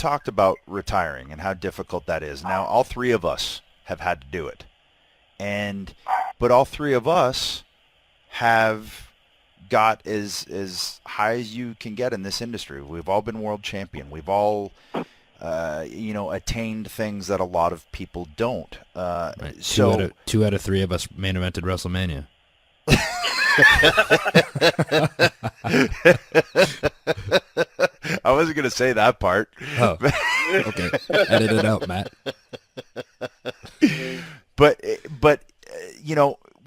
talked about retiring and how difficult that is. Now, all three of us have had to do it. But all three of us have got as high as you can get in this industry. We've all been world champion. We've all, attained things that a lot of people don't. Right. So Two out of three of us main evented WrestleMania. I wasn't going to say that part. Oh, okay. Edit it out, Matt. But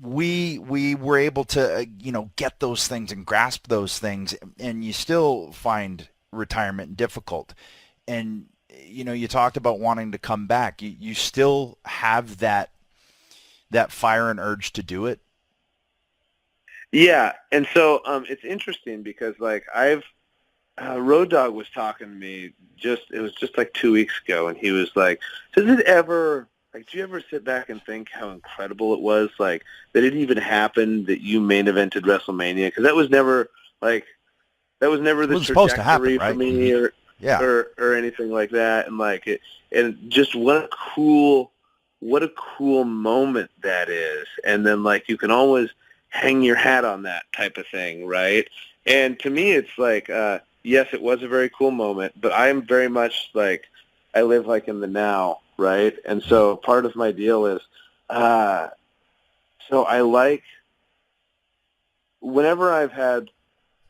we were able to get those things and grasp those things, and you still find retirement difficult. And you talked about wanting to come back. You still have that fire and urge to do it. Yeah, and so it's interesting because like Road Dogg was talking to me it was just like 2 weeks ago, and he was like, do you ever sit back and think how incredible it was, like, that it even happened that you main evented WrestleMania? Because that was never the trajectory for me, or anything like that, and like it, and just what a cool moment that is. And then like you can always hang your hat on that type of thing, right? And to me, it's like, yes, it was a very cool moment, but I am very much like, I live like in the now, right? And so part of my deal is, so I like, whenever I've had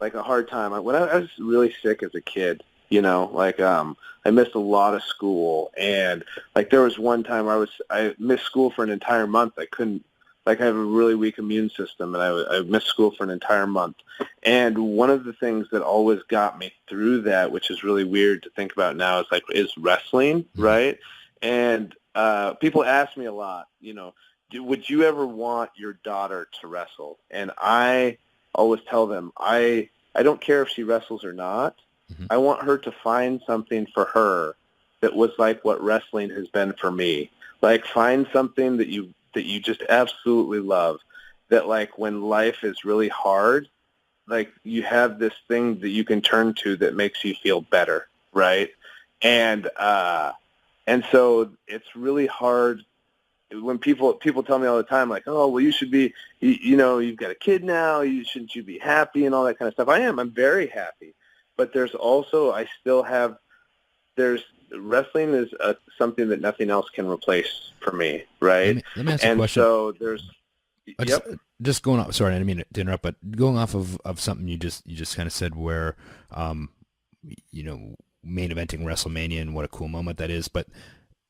like a hard time, when I was really sick as a kid, I missed a lot of school, and like there was one time I missed school for an entire month. I couldn't, like, I have a really weak immune system, and I missed school for an entire month. And one of the things that always got me through that, which is really weird to think about now, is wrestling, right? And people ask me a lot, would you ever want your daughter to wrestle? And I always tell them, I don't care if she wrestles or not. Mm-hmm. I want her to find something for her that was like what wrestling has been for me. Like, find something that you just absolutely love, that like when life is really hard, like you have this thing that you can turn to that makes you feel better, right? And so it's really hard when people tell me all the time, like, oh, well, you should be, you've got a kid now, shouldn't you be happy and all that kind of stuff. I'm very happy. But there's also, wrestling is something that nothing else can replace for me, right? Let me ask you a question. So there's, just going off. Sorry, I didn't mean to interrupt, but going off of something you just kind of said, where, main eventing WrestleMania and what a cool moment that is. But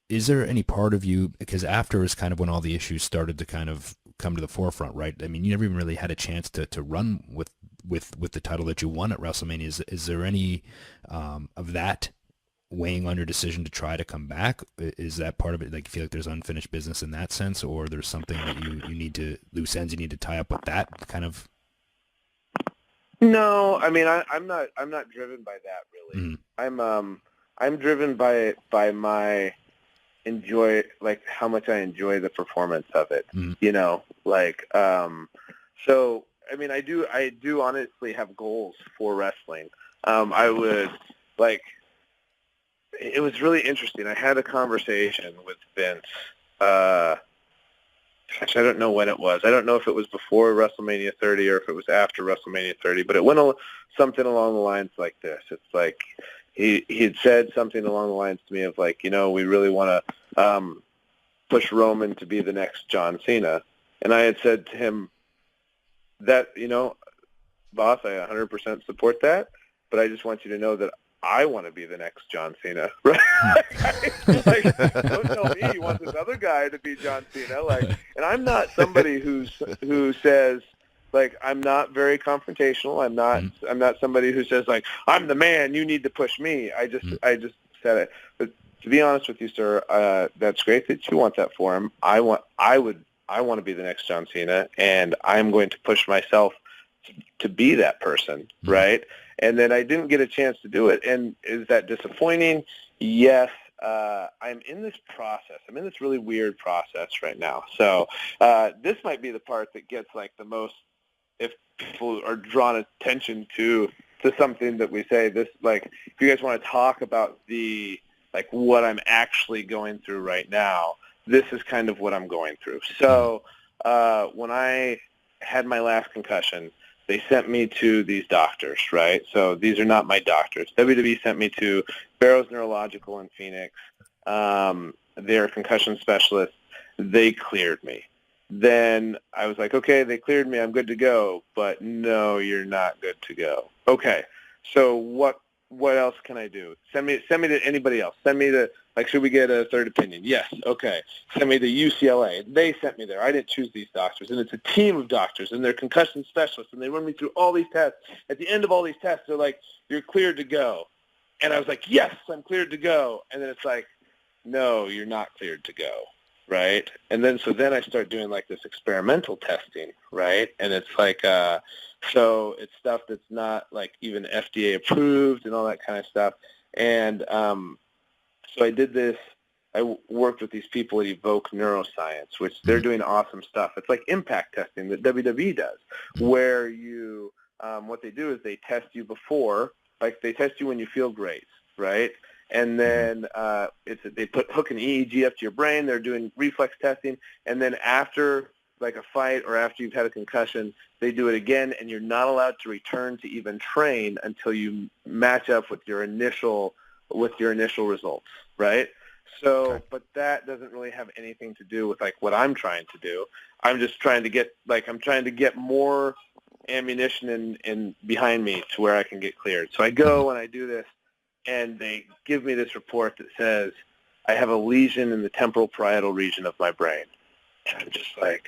is there any part of you, because after is kind of when all the issues started to kind of come to the forefront, right? I mean, you never even really had a chance to run with the title that you won at WrestleMania. Is there any of that weighing on your decision to try to come back? Is that part of it? Like, you feel like there's unfinished business in that sense, or there's something that you need to, loose ends you need to tie up with that kind of? No, I mean, I'm not driven by that really. Mm-hmm. I'm driven by my how much I enjoy the performance of it. Mm-hmm. So I mean, I do honestly have goals for wrestling. I would like. It was really interesting. I had a conversation with Vince. I don't know when it was. I don't know if it was before WrestleMania 30 or if it was after WrestleMania 30, but it went something along the lines like this. It's like he had said something along the lines to me of like, we really want to push Roman to be the next John Cena. And I had said to him that, boss, I 100% support that, but I just want you to know that I want to be the next John Cena, right? Don't tell me you want this other guy to be John Cena. And I'm not somebody who says, like, I'm not very confrontational. I'm not somebody who says, like, I'm the man, you need to push me. I just said it. But to be honest with you, sir, that's great that you want that for him. I want to be the next John Cena, and I'm going to push myself to be that person, right? And then I didn't get a chance to do it. And is that disappointing? Yes. I'm in this process. I'm in this really weird process right now. So this might be the part that gets like the most, if people are drawn attention to to something that we say. This, like, if you guys want to talk about what I'm actually going through right now, this is kind of what I'm going through. So when I had my last concussion, they sent me to these doctors, right? So these are not my doctors. WWE sent me to Barrows Neurological in Phoenix. They're concussion specialists. They cleared me. Then I was like, okay, they cleared me. I'm good to go. But no, you're not good to go. Okay, so what else can I do? Send me to anybody else. Send me to, like, should we get a third opinion? Yes, okay. Send me to UCLA. They sent me there. I didn't choose these doctors. And it's a team of doctors, and they're concussion specialists, and they run me through all these tests. At the end of all these tests, they're like, you're cleared to go. And I was like, yes, I'm cleared to go. And then it's like, no, you're not cleared to go, right? And then then I start doing, like, this experimental testing, right? And it's like, so it's stuff that's not, like, even FDA approved and all that kind of stuff. And so I did this. I worked with these people at Evoke Neuroscience, which they're doing awesome stuff. It's like impact testing that WWE does, where you, what they do is they test you before, like they test you when you feel great, right? And then they hook an EEG up to your brain. They're doing reflex testing, and then after, like, a fight or after you've had a concussion, they do it again, and you're not allowed to return to even train until you match up with your initial results, right? So, Okay. but that doesn't really have anything to do with, like, what I'm trying to do. I'm just trying to get more ammunition in behind me to where I can get cleared. So I go and I do this, and they give me this report that says I have a lesion in the temporal parietal region of my brain. And I'm just like,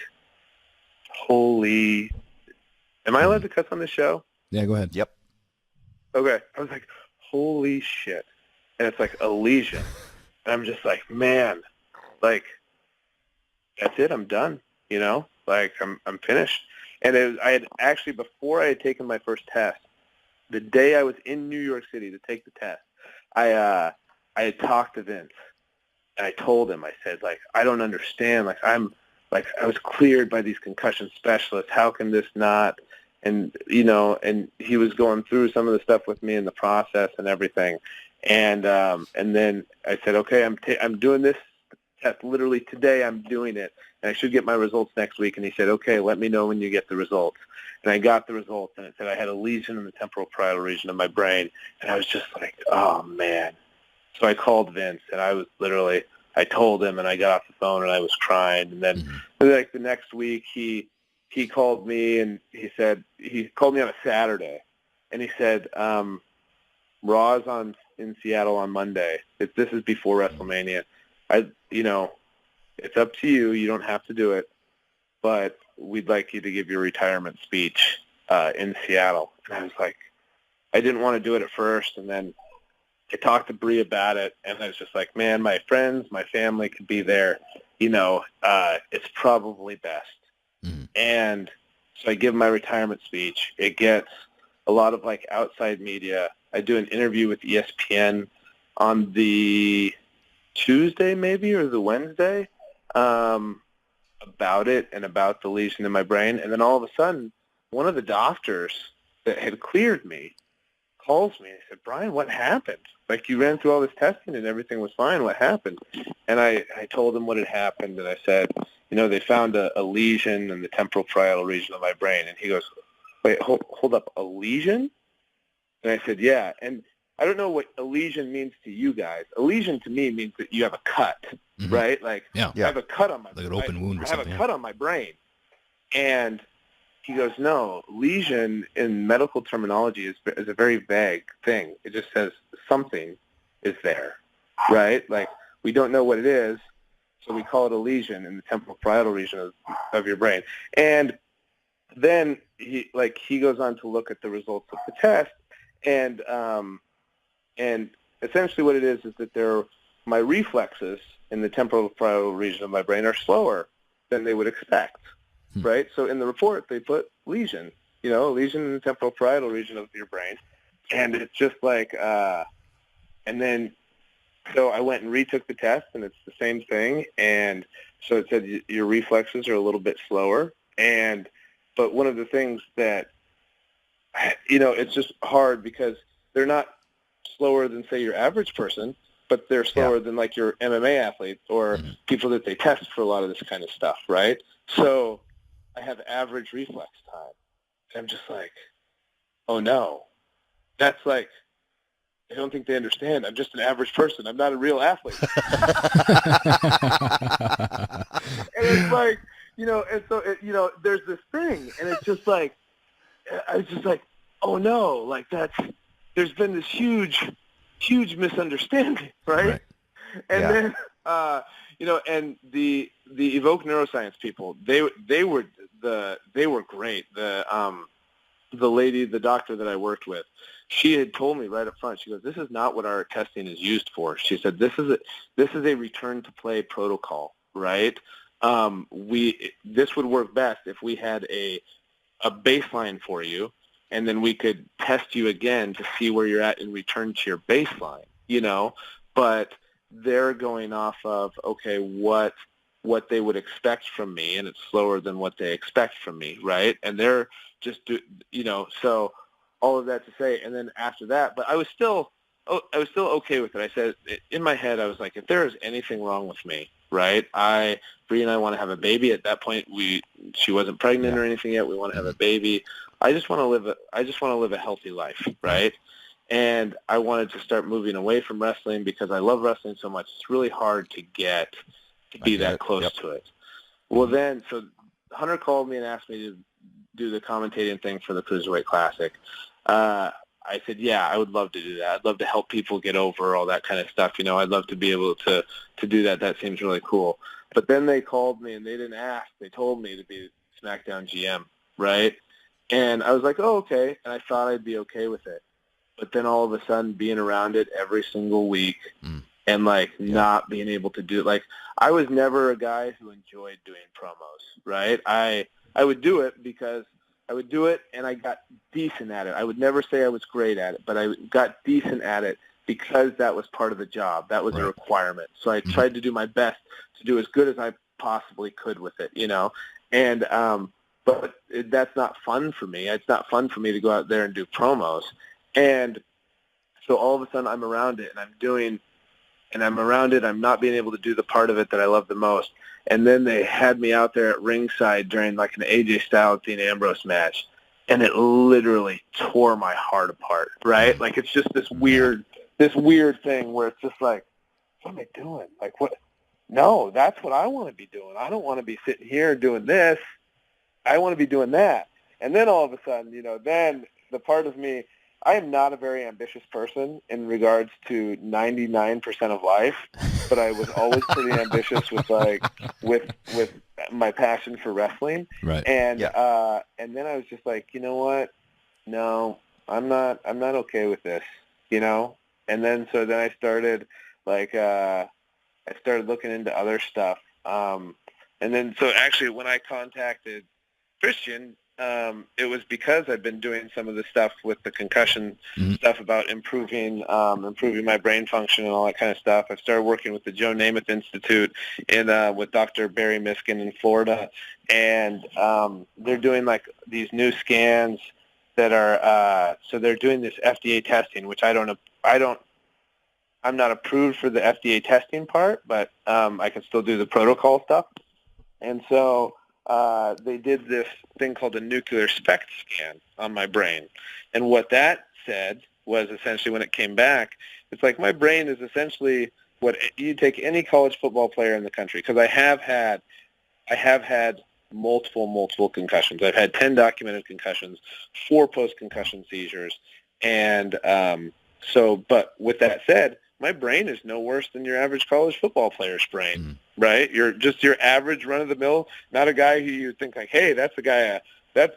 holy, am I allowed to cuss on this show? Yeah, go ahead. Yep. Okay. I was like, holy shit. And it's like a lesion. And I'm just like, man, like, that's it. I'm done. You know, like, I'm finished. And I had actually, before I had taken my first test, the day I was in New York City to take the test, I had talked to Vince, and I told him, I said, like, I don't understand. Like, I was cleared by these concussion specialists. How can this not? And, you know, and he was going through some of the stuff with me in the process and everything. And then I said, okay, I'm doing this test literally today. I'm doing it, and I should get my results next week. And he said, okay, let me know when you get the results. And I got the results, and it said I had a lesion in the temporal parietal region of my brain. And I was just like, oh, man. So I called Vince, and I told him, and I got off the phone, and I was crying. And then, like, the next week, he called me, and he called me on a Saturday, and he said, Raw's in Seattle on Monday. This is before WrestleMania. It's up to you. You don't have to do it, but we'd like you to give your retirement speech in Seattle. And I was like, I didn't want to do it at first, and then I talked to Bree about it, and I was just like, man, my friends, my family could be there. You know, it's probably best. Mm-hmm. And so I give my retirement speech. It gets a lot of, like, outside media. I do an interview with ESPN on the Tuesday maybe or the Wednesday about it and about the lesion in my brain. And then all of a sudden, one of the doctors that had cleared me calls me and said, Bryan, what happened? Like, you ran through all this testing and everything was fine. What happened? And I told him what had happened, and I said, you know, they found a lesion in the temporal parietal region of my brain. And he goes, wait, hold up, a lesion? And I said, yeah. And I don't know what a lesion means to you guys. A lesion to me means that you have a cut, right? Like, I have a cut on my brain. Like an open wound or something. I have a cut on my brain. And he goes, no, lesion in medical terminology is a very vague thing. It just says something is there, right? Like, we don't know what it is, so we call it a lesion in the temporal parietal region of your brain. And then he goes on to look at the results of the test, and essentially what it is that my reflexes in the temporal parietal region of my brain are slower than they would expect, right? So in the report, they put lesion, you know, a lesion in the temporal parietal region of your brain. And it's just like, and then, so I went and retook the test, and it's the same thing. And so it said your reflexes are a little bit slower. But one of the things that it's just hard because they're not slower than, say, your average person, but they're slower than like your MMA athlete or people that they test for a lot of this kind of stuff, right? So I have average reflex time. And I'm just like, oh no, that's like, I don't think they understand. I'm just an average person. I'm not a real athlete. And it's like, and so, there's this thing, and it's just like, I was just like, oh no, like there's been this huge misunderstanding, right? And then, and the Evoke Neuroscience people, they were great. The lady, the doctor that I worked with, she had told me right up front, she goes, this is not what our testing is used for. She said, this is a return to play protocol, right? This would work best if we had a baseline for you, and then we could test you again to see where you're at and return to your baseline, but they're going off of, okay, what they would expect from me, and it's slower than what they expect from me, right? And they're just, so all of that to say, and then after that, but I was still okay with it. I said, in my head, I was like, if there is anything wrong with me, right? Bree and I want to have a baby. At that point, she wasn't pregnant or anything yet. We want to have a baby. I just want to live a healthy life, right? And I wanted to start moving away from wrestling because I love wrestling so much. It's really hard to be that close to it. Well, then, so Hunter called me and asked me to do the commentating thing for the Cruiserweight Classic. I said, yeah, I would love to do that. I'd love to help people get over all that kind of stuff. I'd love to be able to do that. That seems really cool. But then they called me, and they didn't ask. They told me to be SmackDown GM, right? And I was like, oh, okay. And I thought I'd be okay with it. But then all of a sudden being around it every single week and, not being able to do it. I was never a guy who enjoyed doing promos, right? I would do it because I would do it, and I got decent at it. I would never say I was great at it, but I got decent at it because that was part of the job. That was a requirement. So I tried to do my best to do as good as I possibly could with it, And but that's not fun for me. It's not fun for me to go out there and do promos. And so all of a sudden I'm around it, and I'm around it. I'm not being able to do the part of it that I love the most. And then they had me out there at ringside during an AJ Styles Dean Ambrose match, and it literally tore my heart apart, right? It's just this weird thing where it's just like, what am I doing? What? No, that's what I want to be doing. I don't want to be sitting here doing this. I want to be doing that. And then all of a sudden, then the part of me, I am not a very ambitious person in regards to 99% of life, but I was always pretty ambitious with my passion for wrestling. Right. And and then I was just like, you know what? No, I'm not okay with this, And then I started looking into other stuff. And then actually when I contacted Christian, it was because I've been doing some of the stuff with the concussion stuff about improving my brain function and all that kind of stuff. I've started working with the Joe Namath Institute with Dr. Barry Miskin in Florida, and they're doing these new scans that are so they're doing this FDA testing, which I'm not approved for the FDA testing part, but I can still do the protocol stuff, and so. They did this thing called a nuclear SPECT scan on my brain. And what that said was essentially when it came back, it's like my brain is essentially what you take any college football player in the country, because I have had multiple concussions. I've had 10 documented concussions, 4 post-concussion seizures. And but with that said, my brain is no worse than your average college football player's brain, right? You're just your average run-of-the-mill, not a guy who you think hey, that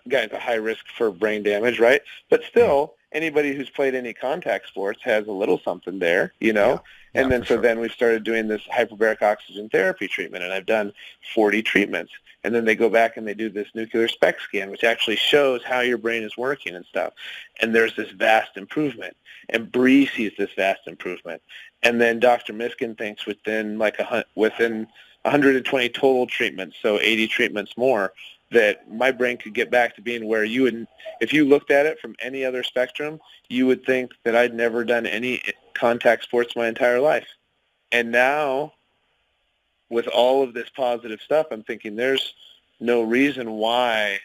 guy's a high risk for brain damage, right? But still, anybody who's played any contact sports has a little something there, And then then we started doing this hyperbaric oxygen therapy treatment, and I've done 40 treatments. And then they go back and they do this nuclear SPECT scan, which actually shows how your brain is working and stuff. And there's this vast improvement. And Bree sees this vast improvement. And then Dr. Miskin thinks within 120 total treatments, so 80 treatments more, that my brain could get back to being where you would, if you looked at it from any other spectrum, you would think that I'd never done any contact sports my entire life. And now, with all of this positive stuff, I'm thinking there's no reason why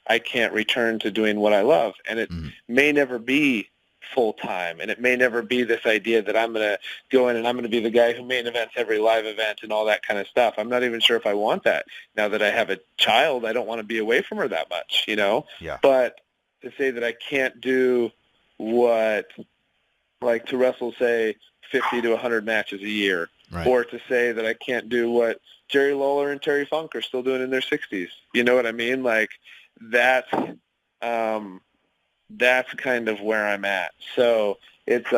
I can't return to doing what I love. And it may never be full-time, and it may never be this idea that I'm going to go in and I'm going to be the guy who main events every live event and all that kind of stuff. I'm not even sure if I want that. Now that I have a child, I don't want to be away from her that much, you know? Yeah. But to say that I can't do what, like to wrestle, say, 50 to 100 matches a year, Right. or to say that I can't do what Jerry Lawler and Terry Funk are still doing in their 60s. You know what I mean? Like, that's kind of where I'm at. So it's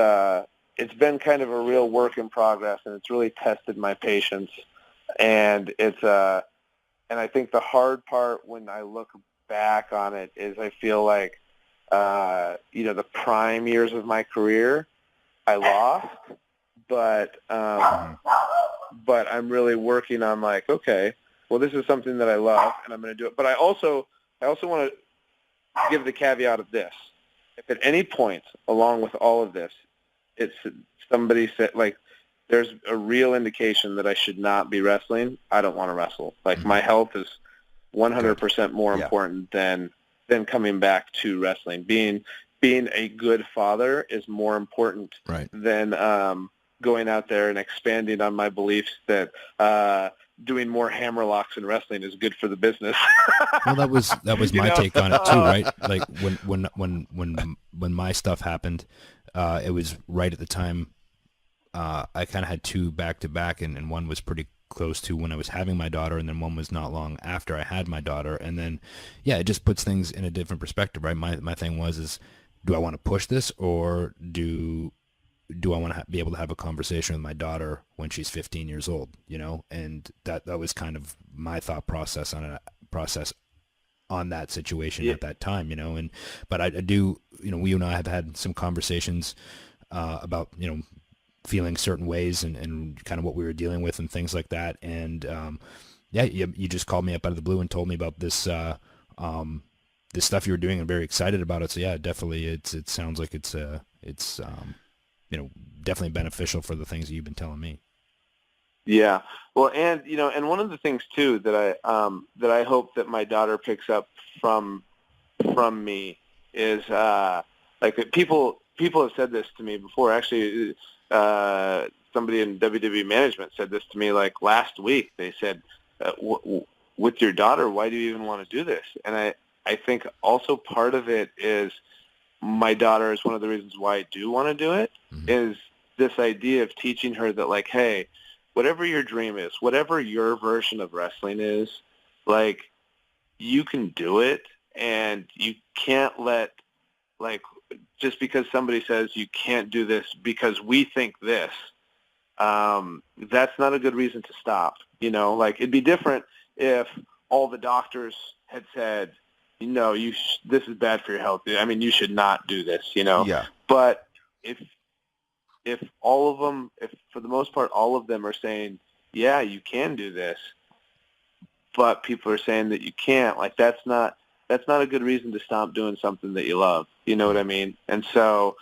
been kind of a real work in progress, and it's really tested my patience. And and I think the hard part when I look back on it is I feel like the prime years of my career I lost, but I'm really working on, like, okay, well, this is something that I love and I'm going to do it. But I also want to give the caveat of this. If at any point along with all of this, it's somebody said, like, there's a real indication that I should not be wrestling, I don't want to wrestle. Like, my health is 100% more important than coming back to wrestling. Being a good father is more important than going out there and expanding on my beliefs that doing more hammer locks in wrestling is good for the business. Well, that was my take on it too, right? Like when my stuff happened, it was right at the time. I kind of had two back to back, and one was pretty close to when I was having my daughter, and then one was not long after I had my daughter, and then it just puts things in a different perspective, right? My thing was, do I want to push this, or do I want to be able to have a conversation with my daughter when she's 15 years old, you know? And that was kind of my thought process on that situation at that time, you know? But I do, we and I have had some conversations about, feeling certain ways and kind of what we were dealing with and things like that. And you just called me up out of the blue and told me about this this stuff you were doing. I'm very excited about it. So yeah, definitely it sounds like it's definitely beneficial for the things that you've been telling me. Yeah. Well, and and one of the things too that I hope that my daughter picks up from me is like people have said this to me before. Actually, somebody in WWE management said this to me like last week. They said, with your daughter, why do you even want to do this? And I think also part of it is my daughter is one of the reasons why I do want to do it, is this idea of teaching her that, like, hey, whatever your dream is, whatever your version of wrestling is, like, you can do it, and you can't let, like, just because somebody says you can't do this because we think this, that's not a good reason to stop. Like, it'd be different if all the doctors had said, no, this is bad for your health. I mean, you should not do this, Yeah. But if all of them, if for the most part all of them are saying, yeah, you can do this, but people are saying that you can't, like, that's not a good reason to stop doing something that you love. You know what I mean? And so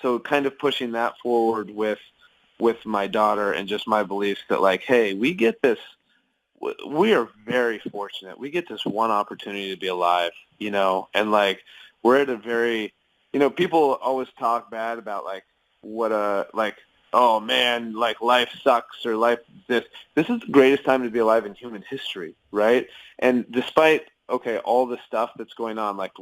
so kind of pushing that forward with my daughter and just my beliefs that, like, hey, we get this. We are very fortunate. We get this one opportunity to be alive, and, like, we're at a very, people always talk bad about, like, oh man, like, life sucks, or life this is the greatest time to be alive in human history, right? And despite, all the stuff that's going on, like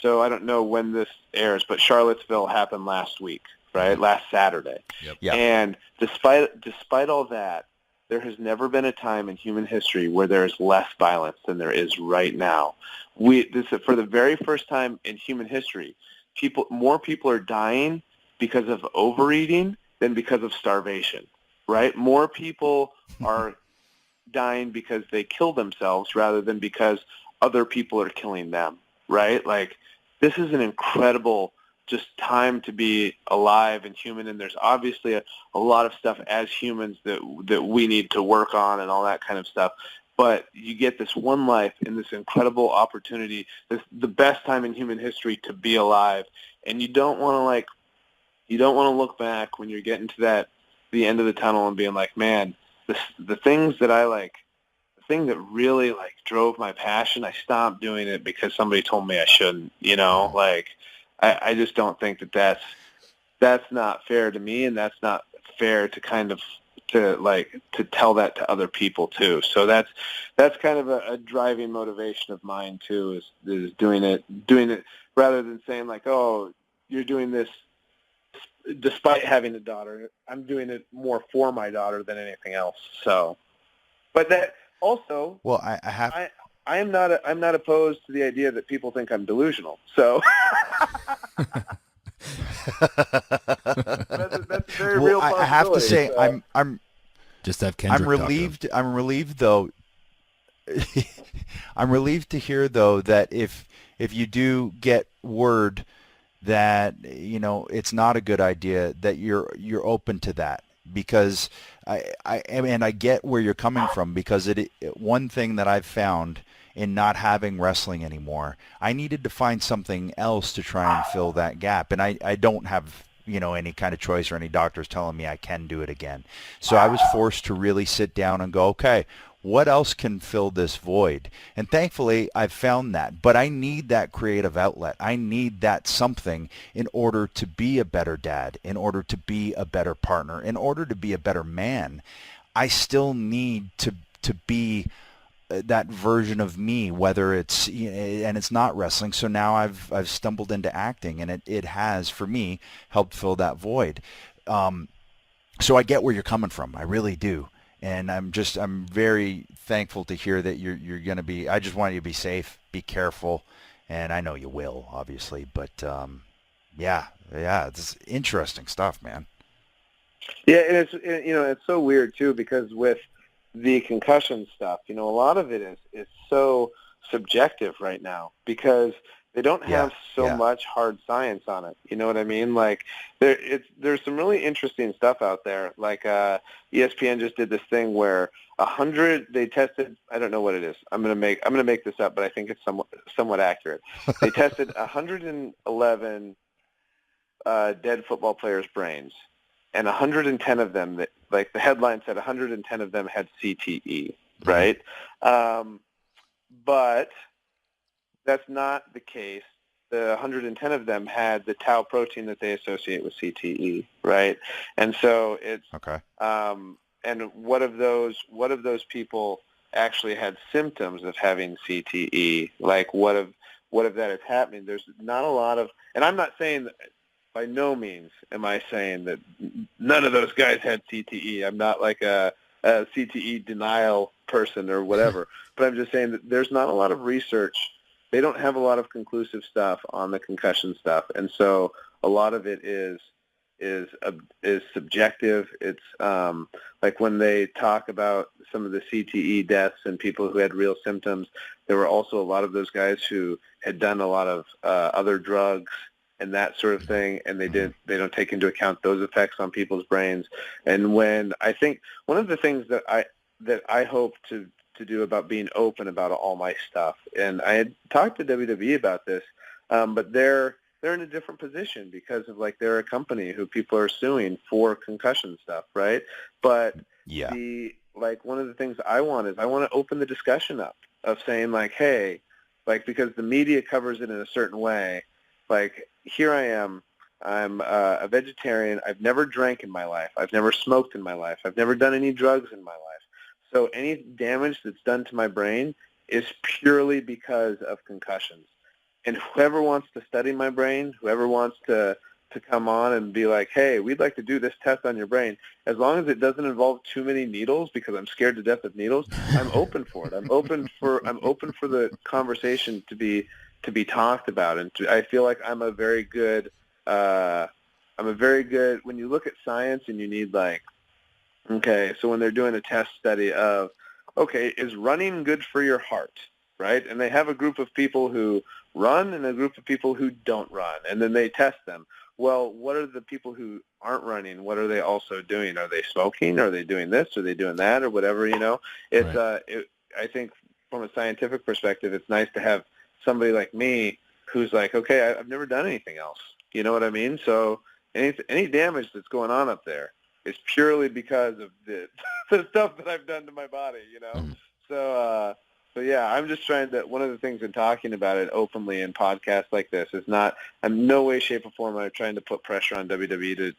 so I don't know when this airs, but Charlottesville happened last week, right? Last Saturday. Yep. Yeah. And despite all that, there has never been a time in human history where there is less violence than there is right now. For the very first time in human history, more people are dying because of overeating than because of starvation, right? More people are dying because they kill themselves rather than because other people are killing them, right? Like, this is an incredible just time to be alive and human, and there's obviously a lot of stuff as humans that we need to work on and all that kind of stuff. but you get this one life and this incredible opportunity, the best time in human history to be alive, and you don't want to look back when you're getting to the end of the tunnel and being like, man, the things that I like, the thing that really like drove my passion, I stopped doing it because somebody told me I shouldn't. Like I just don't think that's not fair to me, and that's not fair to to tell that to other people too. So that's kind of a driving motivation of mine too, is doing it rather than saying like, oh, you're doing this despite having a daughter. I'm doing it more for my daughter than anything else. So, but that also, Well, I have. I'm not opposed to the idea that people think I'm delusional. So. That's a very real possibility. I have to say, so. I'm Just have Kendrick I'm relieved. I'm relieved though. I'm relieved to hear though that if you do get word that it's not a good idea, that you're open to that, because I get where you're coming from, because one thing that I've found in not having wrestling anymore, I needed to find something else to try and fill that gap, and I don't have any kind of choice or any doctors telling me I can do it again. So I was forced to really sit down and go, okay, what else can fill this void? And thankfully, I've found that. But I need that creative outlet. I need that something in order to be a better dad, in order to be a better partner, in order to be a better man. I still need to be that version of me, whether it's and it's not wrestling. So now I've stumbled into acting, and it has, for me, helped fill that void. So I get where you're coming from. I really do. And I'm very thankful to hear that you're going to be. I just want you to be safe, be careful, and I know you will, obviously. But yeah, it's interesting stuff, man. Yeah, and it's so weird too, because with the concussion stuff, a lot of it is so subjective right now, because they don't have much hard science on it. You know what I mean? Like there's some really interesting stuff out there. Like ESPN just did this thing where they tested. I don't know what it is. I'm gonna make this up, but I think it's somewhat accurate. They tested 111 dead football players' brains, and 110 of them, that, like the headline said, 110 of them had CTE, right? But that's not the case. The 110 of them had the tau protein that they associate with CTE, right? And so it's okay. And what of those people actually had symptoms of having CTE? Like what of that is happening? There's not a lot of, and I'm not saying that, by no means am I saying that none of those guys had CTE. I'm not like a CTE denial person or whatever, but I'm just saying that there's not a lot of research. They don't have a lot of conclusive stuff on the concussion stuff, and so a lot of it is subjective. It's like when they talk about some of the CTE deaths and people who had real symptoms, there were also a lot of those guys who had done a lot of other drugs and that sort of thing, and they don't take into account those effects on people's brains. And when I think one of the things that I hope to do about being open about all my stuff, and I had talked to WWE about this, but they're in a different position because of they're a company who people are suing for concussion stuff, right? But one of the things I want to open the discussion up of saying hey, because the media covers it in a certain way, here I am, I'm a vegetarian, I've never drank in my life, I've never smoked in my life, I've never done any drugs in my life. So any damage that's done to my brain is purely because of concussions. And whoever wants to study my brain, whoever wants to come on and be like, hey, we'd like to do this test on your brain, as long as it doesn't involve too many needles, because I'm scared to death of needles, I'm open for it. I'm open for the conversation to be talked about. And I feel like I'm a very good, when you look at science and you need okay, so when they're doing a test study of, okay, is running good for your heart, right? And they have a group of people who run and a group of people who don't run, and then they test them. Well, what are the people who aren't running? What are they also doing? Are they smoking? Are they doing this? Are they doing that? Or whatever, It's right. I think from a scientific perspective, it's nice to have somebody like me who's like, okay, I've never done anything else. You know what I mean? So any damage that's going on up there is purely because of the the stuff that I've done to my body. You know. Mhm. So yeah, I'm just trying to. One of the things in talking about it openly in podcasts like this is not. I'm no way, shape, or form. I'm trying to put pressure on WWE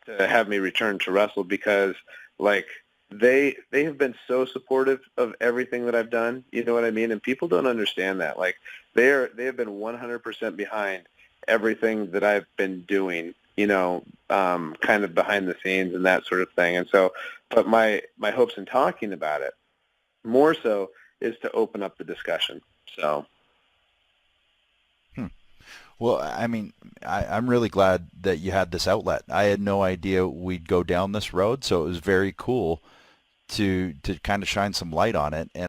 to have me return to wrestle because like they have been so supportive of everything that I've done. You know what I mean? And people don't understand that. Like they have been 100% behind everything that I've been doing. You know, kind of behind the scenes and that sort of thing. And so, but my hopes in talking about it more so is to open up the discussion. So. Well, I mean, I'm really glad that you had this outlet. I had no idea we'd go down this road, so it was very cool to kind of shine some light on it. And